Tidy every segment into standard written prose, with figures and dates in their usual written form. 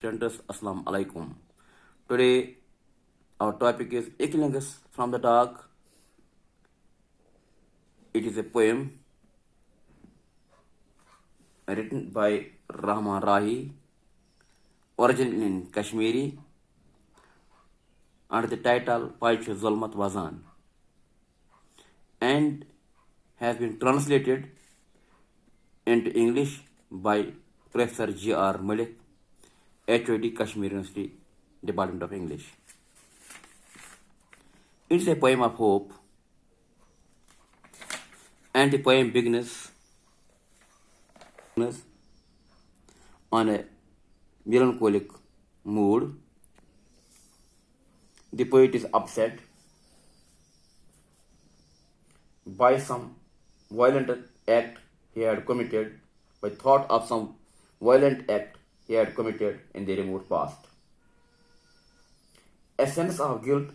Students, Assalamu alaikum. Today, our topic is Inklings from the Dark. It is a poem written by Rahi, originally in Kashmiri, under the title Paich Zulmat Wazan, and has been translated into English by Professor G.R. Malik, HOD, Kashmir University, Department of English. It's a poem of hope, and the poem begins on a melancholic mood. The poet is upset by some violent act he had committed, by thought of some violent act he had committed in the remote past. A sense of guilt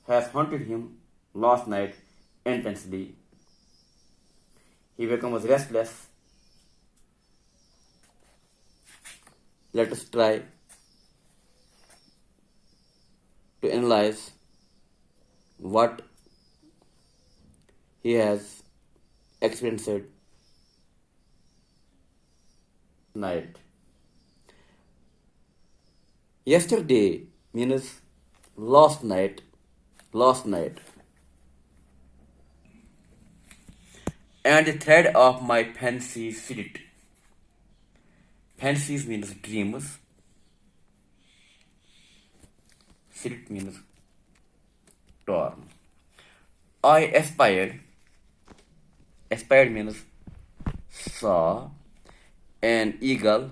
has haunted him last night intensely. He becomes restless. Let us try to analyze what he has experienced night. Yesterday means last night, and the thread of my fancy spirit. Fancies means dreams. Spirit means storm. I aspired. Aspired means saw an eagle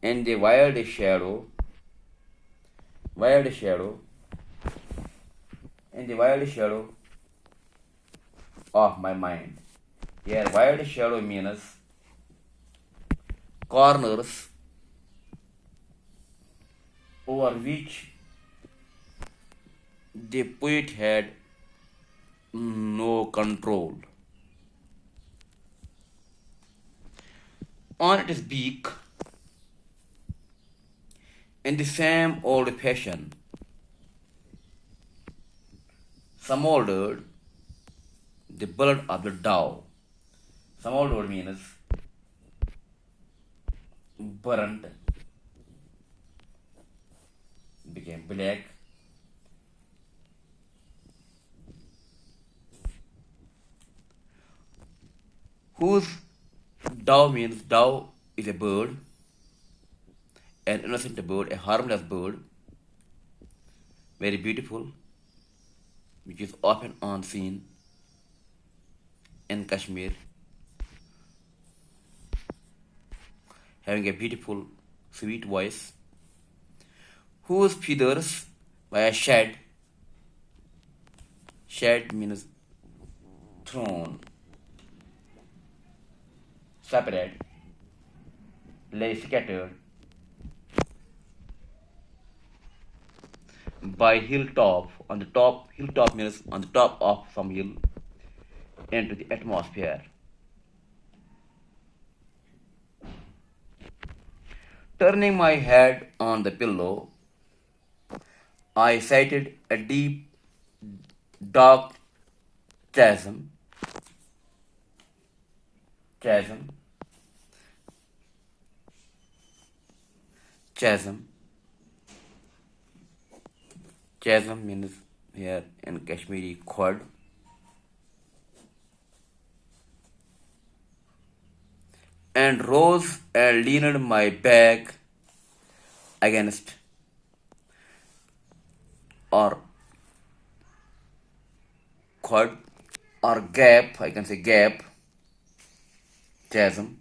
in the wild shadow. In the wild shadow of my mind. Here, wild shadow means corners over which the poet had no control. On its beak, in the same old fashion, smoldered the blood of the dove. Smoldered means burnt, became black. Whose dove means dove is a bird, an innocent bird, a harmless bird, very beautiful, which is often unseen in Kashmir, having a beautiful, sweet voice, whose feathers by a shed means thrown, separate, lay scattered by hilltop. Hilltop means on the top of some hill into the atmosphere. Turning my head on the pillow, I sighted a deep, dark chasm. Chasm means here in Kashmiri khod. And rose and leaned my back against or khod or gap, I can say gap, chasm,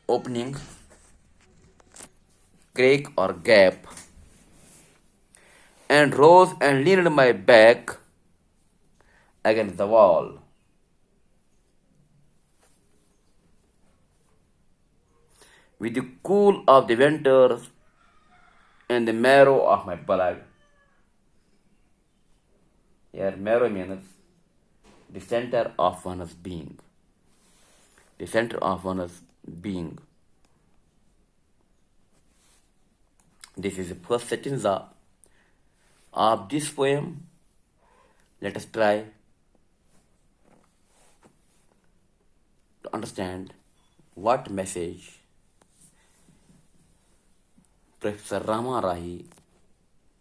opening, crack or gap, and rose and leaned my back against the wall. With the cool of the winter in the marrow of my blood. Here, marrow means the center of one's being. The center of one's being. This is the first stanza of this poem. Let us try to understand what message Professor Rahi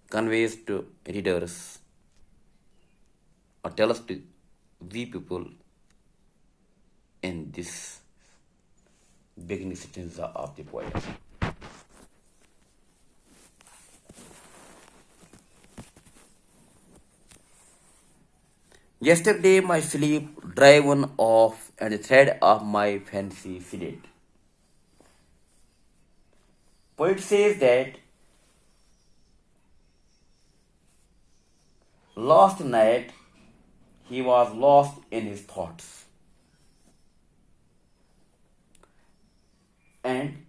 conveys to readers or tell us to we people in this beginning stanza of the poem. Yesterday my sleep driven off and the thread of my fancy filled. Poet says that last night he was lost in his thoughts. And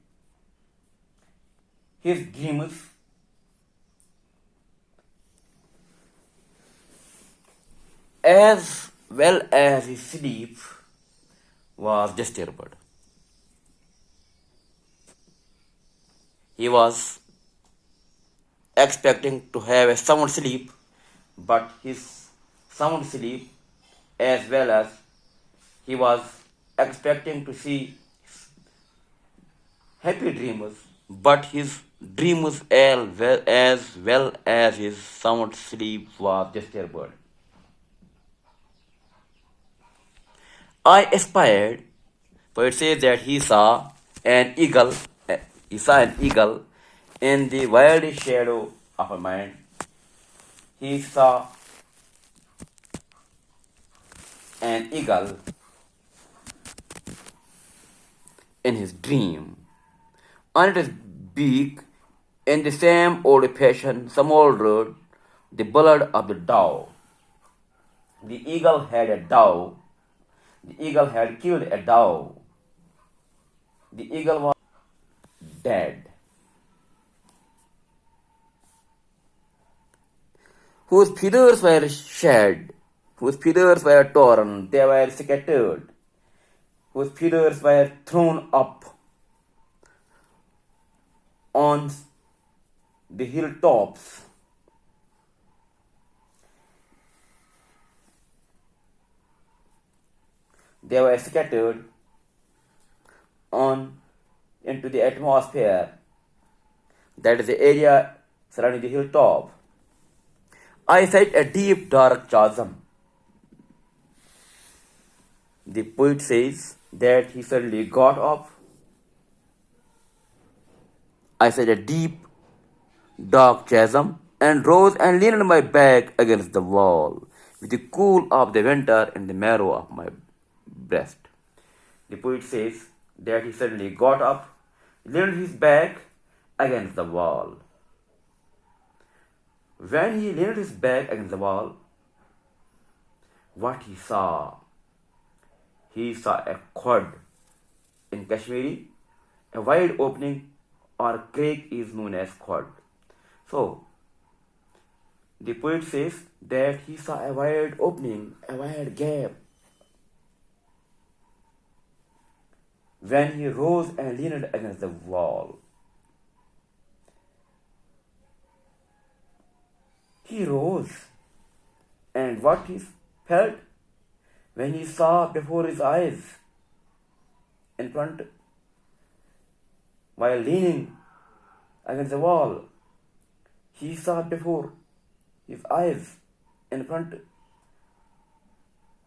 his dreams as well as his sleep was disturbed. He was expecting to have a sound sleep, but his sound sleep as well as he was expecting to see happy dreams, but his dreams as well as his sound sleep was disturbed. I espied, poet says that he saw an eagle in the wild shadow of a mind. He saw an eagle in his dream. On its beak, in the same old fashion, smoldered the blood of the dove. The eagle had a dove. The eagle had killed a dove. The eagle was dead. Whose feathers were shed, whose feathers were torn, they were scattered, whose feathers were thrown up on the hilltops. They were scattered on into the atmosphere, that is the area surrounding the hilltop. I sight a deep dark chasm. The poet says that he suddenly got up. I sight a deep dark chasm and rose and leaned my back against the wall with the cool of the winter in the marrow of my breast. The poet says that he suddenly got up, leaned his back against the wall. When he leaned his back against the wall, what he saw a quad. In Kashmiri, a wide opening or crack is known as quad. So, the poet says that he saw a wide opening, a wide gap, when he rose and leaned against the wall. He rose, and what he felt when he saw before his eyes in front, while leaning against the wall, he saw before his eyes in front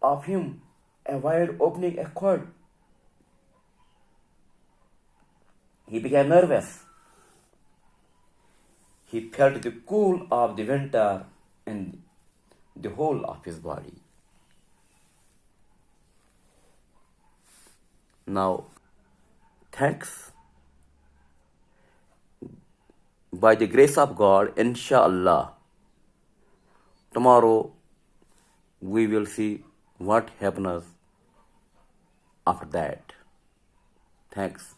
of him a wide opening, a cord. He became nervous. He felt the cool of the winter in the whole of his body. Now, thanks. By the grace of God, inshallah, tomorrow we will see what happens after that. Thanks.